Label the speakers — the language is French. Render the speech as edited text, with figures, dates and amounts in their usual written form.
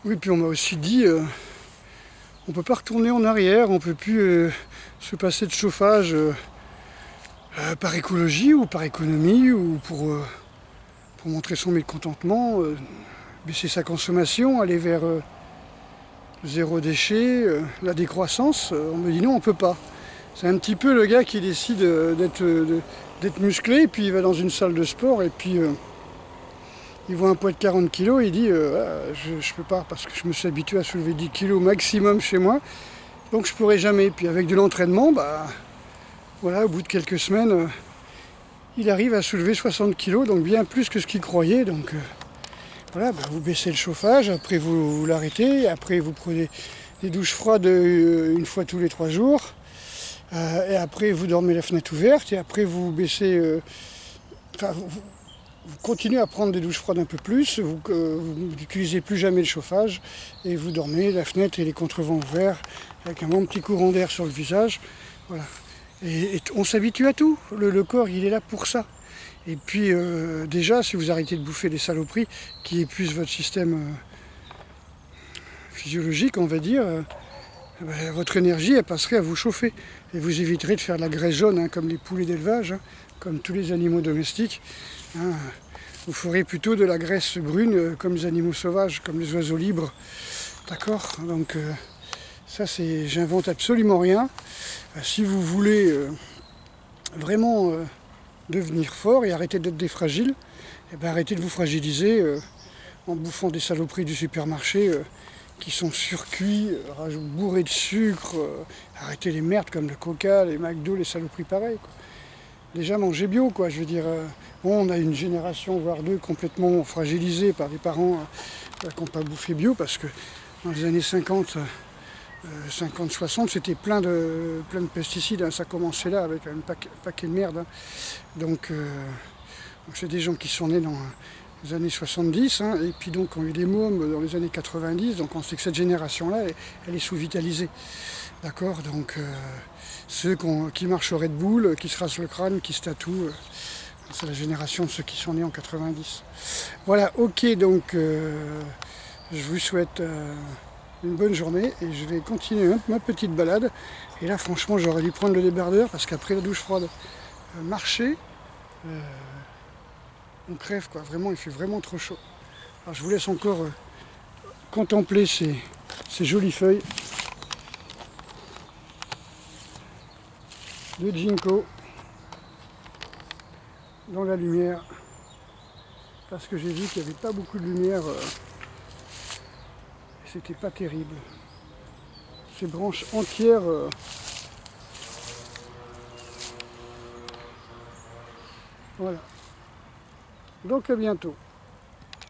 Speaker 1: Oui, puis on m'a aussi dit, on ne peut pas retourner en arrière, on ne peut plus se passer de chauffage par écologie ou par économie ou pour montrer son mécontentement, baisser sa consommation, aller vers zéro déchet, la décroissance. On me dit non, on ne peut pas. C'est un petit peu le gars qui décide d'être musclé, puis il va dans une salle de sport et puis il voit un poids de 40 kg et il dit je ne peux pas parce que je me suis habitué à soulever 10 kg maximum chez moi, donc je ne pourrai jamais. Puis avec de l'entraînement, voilà, au bout de quelques semaines, il arrive à soulever 60 kg, donc bien plus que ce qu'il croyait. Donc voilà, vous baissez le chauffage, après vous l'arrêtez, après vous prenez des douches froides une fois tous les 3 jours, et après vous dormez la fenêtre ouverte, et après vous baissez... vous continuez à prendre des douches froides un peu plus, vous n'utilisez plus jamais le chauffage, et vous dormez la fenêtre et les contrevents ouverts, avec un bon petit courant d'air sur le visage. Voilà. Et on s'habitue à tout, le corps il est là pour ça. Et puis déjà, si vous arrêtez de bouffer des saloperies qui épuisent votre système physiologique, on va dire, votre énergie elle passerait à vous chauffer. Et vous éviterez de faire de la graisse jaune, hein, comme les poulets d'élevage, hein, comme tous les animaux domestiques. Hein. Vous ferez plutôt de la graisse brune, comme les animaux sauvages, comme les oiseaux libres. D'accord? Donc ça, j'invente absolument rien. Si vous voulez vraiment devenir fort et arrêter d'être des fragiles, arrêtez de vous fragiliser en bouffant des saloperies du supermarché qui sont surcuits, bourrés de sucre. Arrêtez les merdes comme le Coca, les McDo, les saloperies pareilles, quoi. Déjà mangez bio, quoi. Je veux dire, on a une génération, voire deux, complètement fragilisée par des parents qui n'ont pas bouffé bio, parce que dans les années 50, 50-60, c'était plein de pesticides, hein. Ça commençait là avec un paquet de merde, hein. Donc c'est des gens qui sont nés dans les années 70, hein, et puis donc ont eu des mômes dans les années 90, donc on sait que cette génération-là, elle est sous-vitalisée. D'accord? Donc ceux qui marchent au Red Bull, qui se rasent le crâne, qui se tatouent, c'est la génération de ceux qui sont nés en 90. Voilà, ok, donc je vous souhaite une bonne journée et je vais continuer ma petite balade. Et là, franchement, j'aurais dû prendre le débardeur parce qu'après la douche froide, marcher, on crève, quoi. Vraiment, il fait vraiment trop chaud. Alors, je vous laisse encore contempler ces jolies feuilles de ginkgo dans la lumière, parce que j'ai vu qu'il n'y avait pas beaucoup de lumière et c'était pas terrible. Ces branches entières voilà. Donc à bientôt.